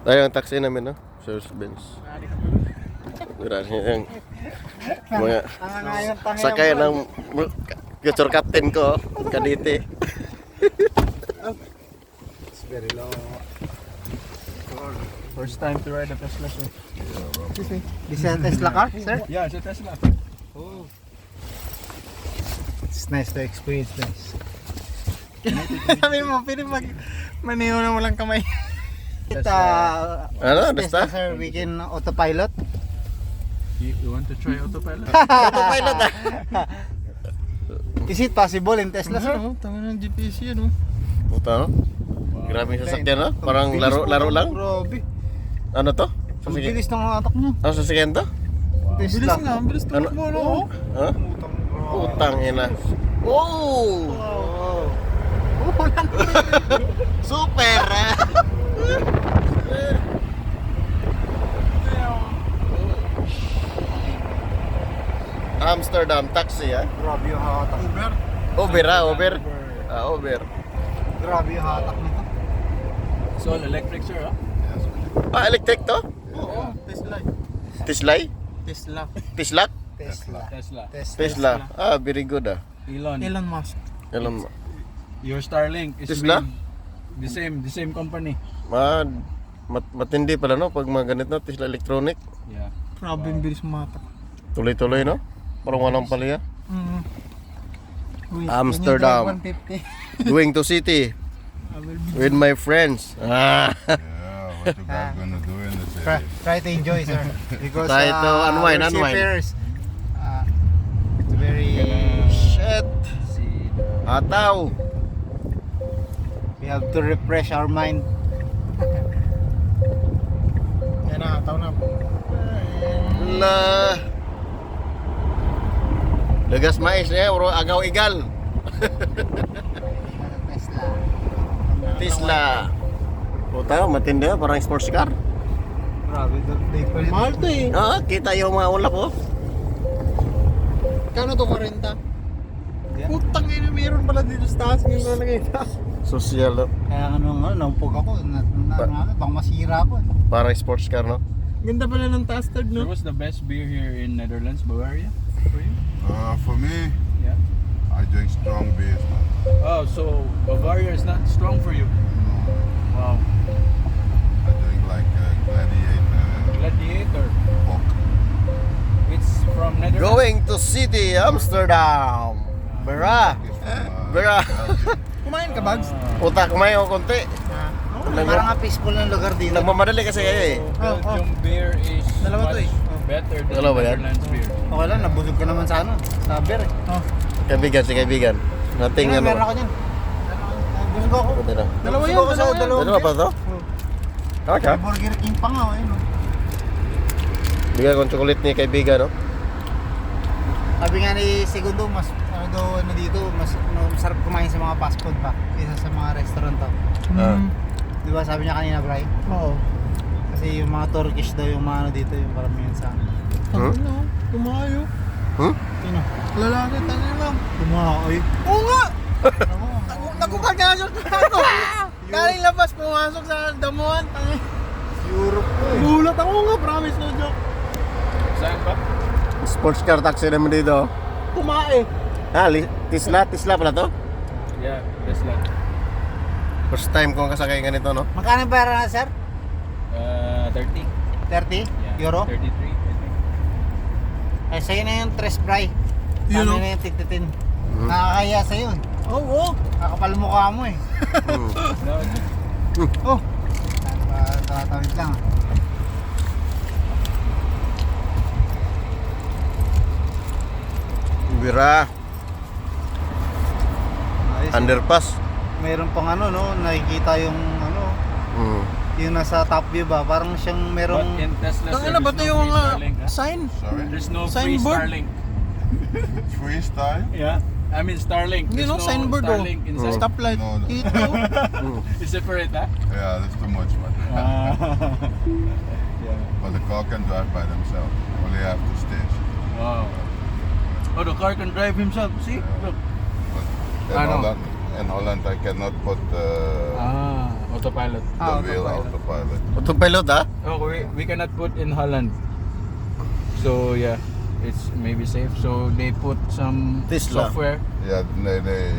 Tayo ang taxi namin, no? Service Benz. Grabe yung mga sakay ng future captain ko, Kadite. It's very low. First time to ride a Tesla, sir. This is a Tesla car, sir? Yeah, it's a Tesla. Oh. It's nice to experience this. Sabi mo, pwede maniho na walang kamay. Ano, Tesla, basta? sir, we can autopilot. You want to try autopilot? Autopilot ah. Is it possible in Tesla, sir? Tama ng GPS yan, oh. Puta, no? Grabe yung sasakyan, no? Parang laro lang. Grabe. Ano to? Ang bilis ng atak niya. Ano sasakyan to? Tesla. Bilis Ano? mo, no? Ha? Putang ina. Oh! Super! Amsterdam taxi, ah. Grabe yung hatak. Uber, ah, Uber. Ah, Uber. Grabe yung hatak nito. It's all electric, sir, huh? Ah, electric to? Oo, Tesla. Tesla? Tesla. Tesla? Tesla. Tesla. Ah, very good ah. Elon Musk. Alam, Your Starlink is Tesla? made the same company. matindi pala no pag mga ganito, Tesla Electronic. Yeah. Grabe yung bilis matak. Tuloy-tuloy no? Parang walang paliya. Wait, Amsterdam. can you drive 150? Going to city with my friends. Ah. Yeah, what you guys gonna do in the city? Try to enjoy, sir. Because Try to unwind, our unwind. seafarers, it's very Shit. See Ataw. we have to refresh our mind. Yan na, tao na. La. Lagas mais niya, uro agaw igal. Tesla. Tesla. Puta, matindi ah, parang sports car. Grabe, different. Mahal to eh. Ah, kita yung mga ulap oh. Kano to 40? Yeah. Putang ina, meron pala dito sa taas ng lalagay. Social oh. Kaya naumpog ako. Bang masira ako. Parang sports car no. Ganda pala ng Tastard, no? What's the best beer here in Netherlands, Bavaria? For you? For me, Yeah. I drink strong beers, man. Oh, so Bavaria is not strong for you? Wow. I drink like Gladiator, Gladiator. Bock. It's from Netherlands. Going to city Amsterdam. Bera. It's from, Bera. Belgium. Kumain ka, Bags? Puta, kumain ako konti. Parang nga peaceful ng lugar dito. Nagmamadali kasi kayo eh. Belgium beer is Dalawa to much eh. better than Dalawa yan? Netherlands beer. Okay lang, nabusog ka naman sa ano. Sa beer eh. Kaibigan, si kaibigan. Nating Tingnan, ano. meron ako niyan. Nabusog ako. Pwede na. Dalawa yan, dalawa. Dalawa pa to? Okay. May Burger King pa nga, eh. No? Bigyan ko ng chocolate ni kaibigan, no? Sabi nga ni Segundo, mas ano dito, mas masarap kumain sa mga fast food pa kaysa sa mga restaurant to. Ah. Di ba sabi niya kanina, Bray? Oo. Kasi yung mga Turkish daw yung mga ano dito, yung paramihan sa ano. Huh? Tumayo. Huh? Sino? Lalaki, tayo lang. Tumaoy. Oo nga! Ano? Nagkukagayasok na ako. Galing labas, pumasok sa damuhan. Europe ko eh. Gulat ako nga, promise, no joke. Saan ba? Sports car taxi naman dito. Kumain. Ah, Tesla pala to? Yeah, Tesla. First time kong kasakay ganito, no? Magkano yung pera na, sir? 30. 30 Yeah, euro? 33, I think. Eh, sa'yo na yung tres fry. Yun, Sabi no? na yung tigtitin. Nakakaya sa'yo. Oo. Kakapal mukha mo eh. Hmm. No, Oh! Tatawid lang. Bira. Ayos, Underpass. Mayroon pang ano, no? Nakikita yung ano, Hmm. yung nasa top view ba? Parang siyang but merong... in Tesla, Tangina, there's ba't no yung free mga Starlink, ha? sign? Sorry? There's no free Signboard? Starlink. Freestyle? Yeah. I mean Starlink. Hindi, There's no? Signboard, oh. Starlink inside. Stoplight. No, no. Kita oh. Is it for it, huh? Yeah, that's too much, man. Yeah. But the car can drive by themselves. Only have to station. Wow. Oh, the car can drive himself. See? Look. But I know. in Holland I cannot put Autopilot. The real autopilot. Autopilot ha? Oh, we cannot put in Holland. So yeah, it's maybe safe. So they put some Tesla. software. Yeah, they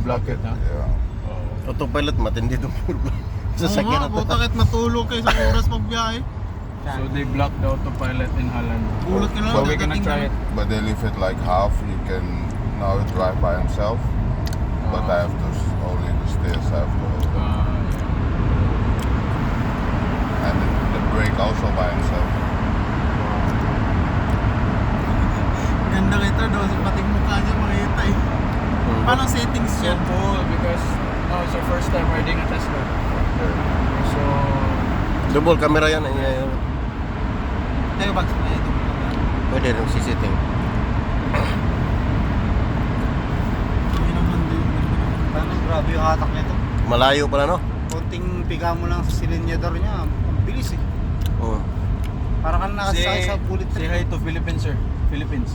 block it. huh? Yeah. Autopilot matindi itong sasakyan na to. kahit matulog kayo sa oras pagbiyahe. So they block the autopilot in Holland. Bulot ka lang, So we're gonna dadating try na. it. But they leave it like half. You can now drive by himself. But I have to only the stairs I have to hold. And the brake also by himself. Ganda kita doon, pating mukha niya makita eh. Paano settings So yun? cool because it's our first time riding a Tesla. So Double camera yan. Tayo bags na ito. Pwede rin sisiting. Hindi naman din. Paano grabe yung hatak nito. Malayo pala no? Konting piga mo lang sa silinyador niya, ang bilis eh. Oo. Para kang nakasakay sa bullet say hi to Philippines, sir. Philippines.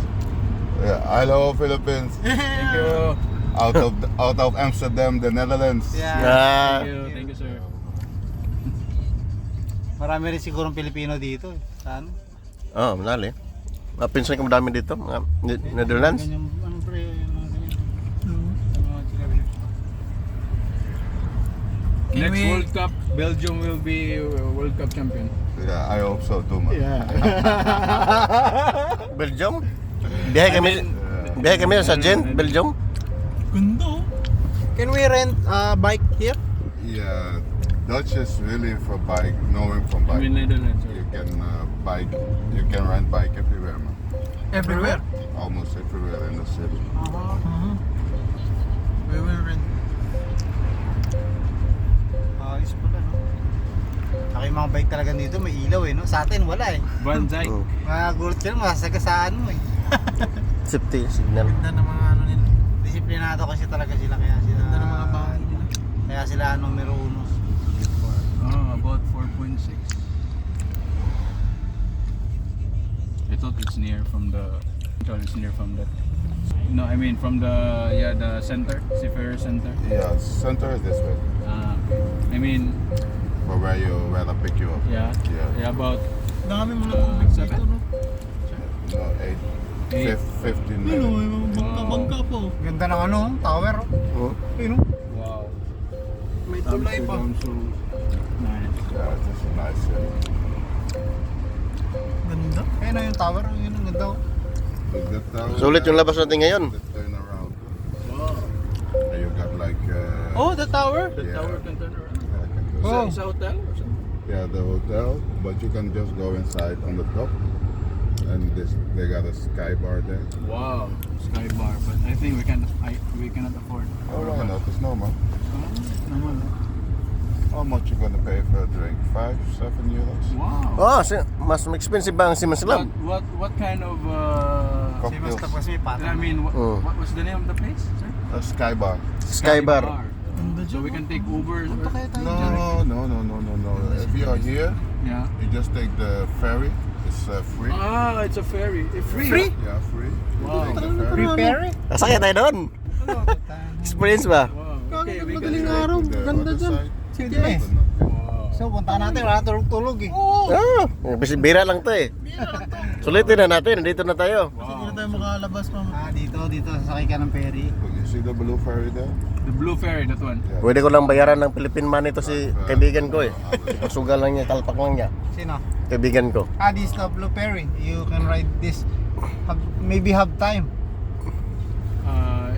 Yeah, hello Philippines. Thank you. Out of Amsterdam, the Netherlands. Ah, Thank you, sir. Marami rin sigurong Pilipino dito eh. Saan? oh, manali. Pinsan ko madami dito, mga Netherlands. Ganyan, ano pre, mga ganyan. Sa mga chika-chika. Next World Cup, Belgium will be World Cup champion. Yeah, I hope so too, man. Belgium? Biyahe kami sa Gent, Belgium. Ganda. Can we rent a bike here? Yeah, Dutch is really for bike, knowing from I bike. mean Netherlands. Sir. You can rent bike everywhere, man. Everywhere? Almost everywhere in the city. We will rent. Ayos pala no. Saka yung mga bike talaga dito may ilaw eh no. Sa atin wala eh. Van Dijk. Oo. Magulat ka lang, masagasaan mo eh. Safety signal. Ganda ng mga ano nila. Disiplinado kasi talaga sila kaya sila. Ganda ng mga bahay nila. Kaya sila numero 1. About 4.6. I thought it's near from the. I thought it's near from that. No, I mean from the the center, Seafarer Center. Yeah, center is this way, I mean but where I pick you up. yeah, about Dami mga public dito, no? No, 8, 15 minutes. bangka po. Ganda ng ano, tower. Oo. Ayun. Wow. May tulay pa. So nice. Yeah, it's just a nice city. Ganda. Ayun na yung tower, yun ang ganda. Look that tower. Sulit yung labas natin ngayon. The turn around. Wow. And you got like. Oh, the tower? The Yeah. tower can turn around. Oh. It's a hotel or something? Yeah, the hotel, but you can just go inside on the top, and they got a sky bar there. Wow, sky bar, but I think we cannot afford. Oh, why not? It's normal. Naman. How much you gonna pay for a drink? 5-7 euros. Wow. Oh, mas expensive ba ang Siemens Club? What kind of Cocktails. Kasi may I mean, what was the name of the place, sir? A sky bar. Sky Bar. So we can take Uber. No. If you are here, Yeah. you just take the ferry. It's free. Ah, it's a ferry. Free. Free? Yeah, free. You Wow. take the ferry. Repair? Nasakay tayo doon. Experience ba? Wow. Okay, we can. madaling Straight araw. to the Ganda other dyan. side. Sige eh. Open up. Wow. So, punta natin. Wala tulog-tulog eh. Bisi bira lang to eh. Sulitin na natin, nandito na tayo. Wow. tayo makalabas pa. Dito, sasakay ka ng ferry. You see the blue ferry there? The blue ferry, that one. Yeah. Pwede ko lang bayaran ng Philippine money to si kaibigan ko eh. Pasugal lang niya, talpak lang niya. Sino? Kaibigan ko. This is the blue ferry. You can ride this. Maybe have time.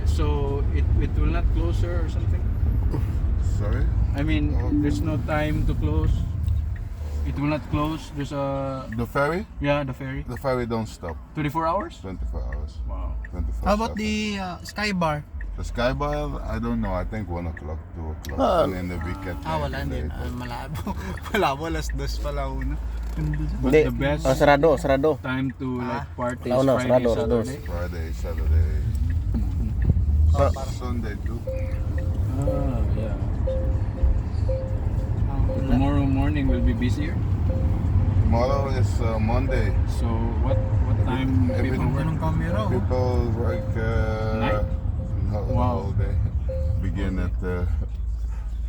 So it will not close, sir, or something. Sorry? I mean, there's no time to close. It will not close. There's a The ferry? the ferry. The ferry don't stop. 24 hours. 24 hours. Wow. 24 How about the sky bar? The sky bar? I don't know. I think 1 o'clock, 2 o'clock. And in the weekend. Wala maybe din. later. Malabo. Malabo, alas 2 pala una. But Hindi, the best sarado. time to like party is No, Friday, sarado, Saturday. Friday, Saturday. Sunday too. Yeah. Tomorrow morning will be busier. Tomorrow is Monday. So what time people work? Camera. People work Night? no, the Wow. whole day. Begin at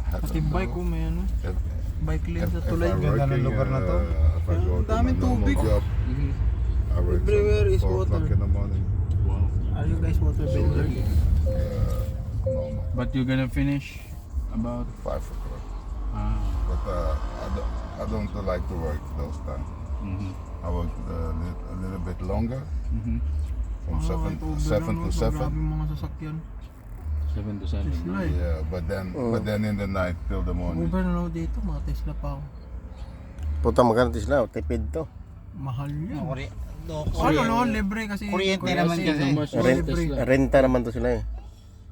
I Pati don't bike know. ko may ano. If, Bike lane if, sa if tulay. I'm Ganda ng working, lugar na to. if I go to my daming normal tubig. job, Mhm. I work Everywhere from is 4 o'clock water. in the morning. Wow. Are you guys waterbender? Normal, But you're gonna finish about 5 o'clock. ah. But I don't like to work those times. Mhm. I work a little bit longer, Mhm. from 7 to 7. Grabe yung mga sasakyan. 7 to 7. Tesla eh. Yeah, but then in the night till the morning. Uber na dito, mga Tesla pa ako. Puta magkano Tesla, tipid to. Mahal yun. Kuryente. Ano no, libre kasi. Kuryente naman kasi. Renta naman to sila eh.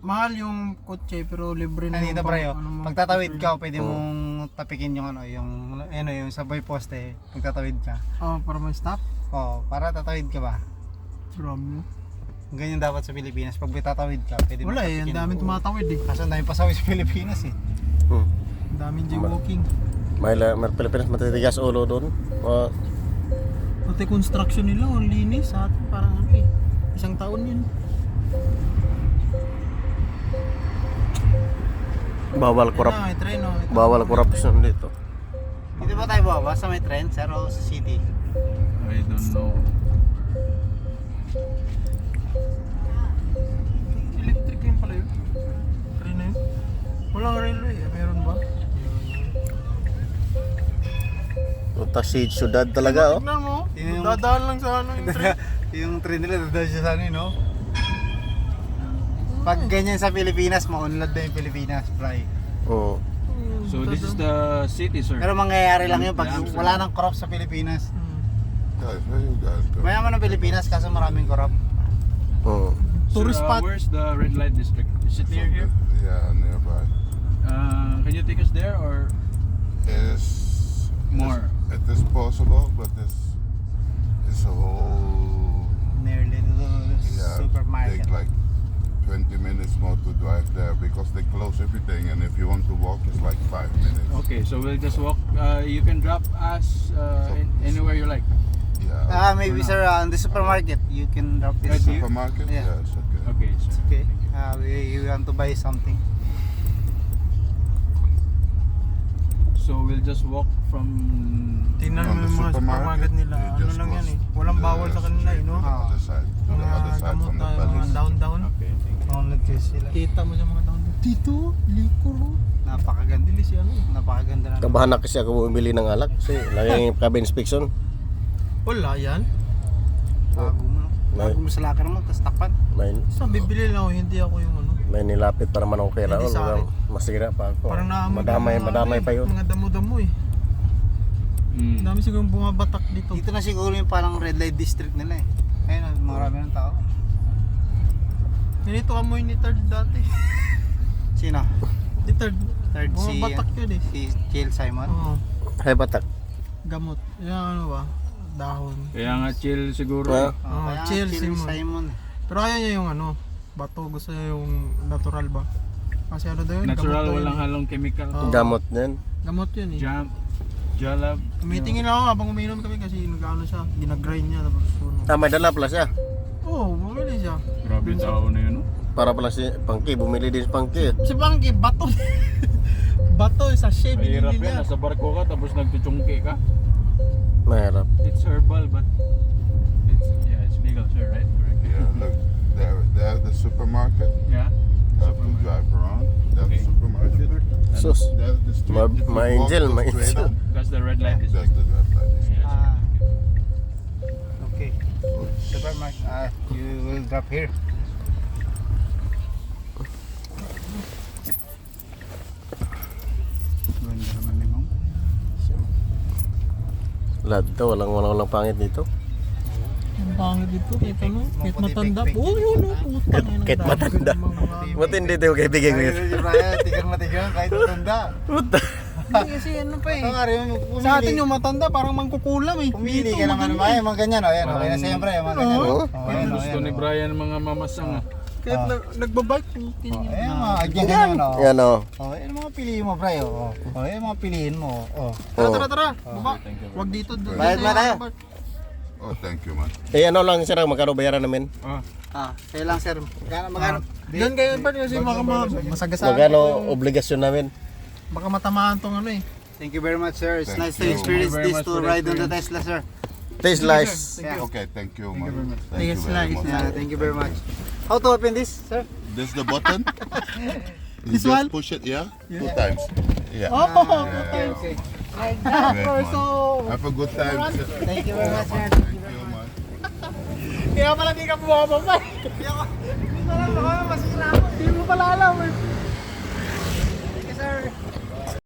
Mahal yung kotse pero libre na Dito yung pre, ano mo. pagtatawid ka, pwede mong tapikin yung yung sabay poste, pagtatawid ka. Oh, para may stop. Oh, para tatawid ka ba? Grabe. Ganyan dapat sa Pilipinas. Pag tatawid ka, pwede mo Wala eh, ang tapikin. daming tumatawid eh. Kaso ang daming pasawid sa Pilipinas eh. Ang daming jaywalking. May Pilipinas matitigas ulo doon. Pati construction nila, ang linis sa atin, parang ano eh. Isang taon yun. Bawal Yan korap. na, may tren oh. Ito. Bawal korupsyon dito. Dito ba tayo bababa sa may trend, pero sa city? I don't know. Electric yun pala yun. Tren na yun. Walang railway eh. Meron ba? Puta si syudad talaga oh. Tignan mo. Yung- Dadaan lang sa ano yung tren. Yung trend nila, dadaan siya sa ano, no? Pag ganyan sa Pilipinas, maunlad na yung Pilipinas, fly. Oo. So this is the city, sir. Pero mangyayari lang yun pag wala nang corrupt sa Pilipinas. Guys, where you guys go? Mayaman ng Pilipinas kaso maraming corrupt. Oo. Tourist spot. Where's the red light district? Is it near here? Yeah, nearby. Can you take us there or Is more? It is possible, but it's a whole Nearly to the supermarket. take like 20 minutes more to drive there because they close everything, and if you want to walk, it's like 5 minutes. Okay, so we'll just walk. You can drop us anywhere you like. Yeah. Maybe sir, in the supermarket, you can drop Right this. here? Supermarket? Yeah. Yes, okay. Okay, sir. Okay. We want to buy something. So we'll just walk from. Tingnan On mo the yung mga supermarket, supermarket nila. you Ano just lang yan cross eh. Walang the bawal sa kanila eh, no? street on the other side, on the Mga other side gamot from the tayo, mga palace. down-down. Okay, thank you. Maunlad kasi sila. Kita mo sa mga down-down. Dito, liquor oh. Napakaganda. Bilis yan oh. Napakaganda na. Kabahan na kasi ako bumili ng alak kasi laging cabinet inspection. Wala yan. Bago mo. Bago mo sa locker mo, tapos takpan. Sa bibili lang ako, hindi ako yung ano. May nilapit para man ako kay Hindi Raul. sa akin. Masira pa ako. Parang naamoy Madamay pa yun. Mga damo-damo eh. Dami siguro bumabatak dito. Dito na siguro yung parang red light district nila eh. Ayun, marami ng tao. Ganito amoy ni Third dati. Sino? Ni Third. Third si, Bumabatak yun eh. si Jill Simon. Oo. Hay batak. Gamot. Yan ano ba? Dahon. Kaya nga chill siguro. Ah. Kaya Jill Jill Simon. Simon. Pero ayaw niya yung ano. Bato. Gusto niya yung natural ba? Kasi ano daw yun? Natural, gamot daw walang yun. halong chemical. Oo. Gamot din. Gamot yun eh. Jalab. Tumitingin ako habang umiinom kami kasi nag-ano siya. Ginagrind niya tapos suno. May dala pala siya. Oo, bumili siya. Grabe tao na yun, no? Para pala si Pangki, bumili din si Pangki. Si Bangki, bato. Bato sa shape Mahirap binili yan, niya. nasa barko ka tapos nagtuchungki ka. Mahirap. It's herbal but it's legal, sir, right? Correct. Yeah, look, there's the supermarket. Yeah. You have to drive around. There's Okay. the supermarket. Sus. There's the street. If you walk Ma-angel, straight ma-angel. up, That's the red light That's district. the red light. Yes. Okay. Supermarket. You will drop here. Ganda naman ni Ma'am. Lahat daw, walang pangit dito. Ang pangit dito, kahit ano, kahit Maputi, matanda. pek-pek. Oo, yun o, puta. Kahit matanda. Matindi tayo kaibigan ko yun. Tigang matigang kahit matanda. Puta. Hindi kasi ano pa eh. Ito nga rin, pumili. Sa atin yung matanda, parang mangkukulam eh. Pumili Dito, ka naman maganda. naman. Mga ganyan o. Ayan o. Kaya Parang- siyempre. Mga ganyan o. Oo. Parang gusto ni Brian mga mamasang. Kahit nagbabike, putin Oh, yun. ayan mga ganyan o. Yan o. Oh, ayan mga piliin mo, pre. Oh, ayan mga piliin mo. Oh. Tara. Baba. Wag dito. doon Bayad tayo ba tayo? magbabike. Oh, thank you, man. Ano lang sir, magkano bayaran namin? Kaya lang sir. Magkano? Doon kayo ba kasi masagasaan. Magkano obligasyon namin? Baka matamaan tong ano eh. Thank you very much, sir. It's Thank nice to you. experience Thank you very this much to for the ride on the experience. Tesla, sir. Taste lice. Yeah. Okay, thank you, man. very much. Thank you Yes, very nice. much. Yeah, thank you very much. How to open this, sir? This the button. You This just one? push it, yeah? 2 times. Yeah. Oh, Yeah. Okay. like that. Great, Bro, man. so... Have a good time. Thank you very much, sir. Thank you, man. Kaya pala di ka bumababa eh. Hindi ko alam, baka masira ako. Hindi mo pala alam eh. Thank you, sir.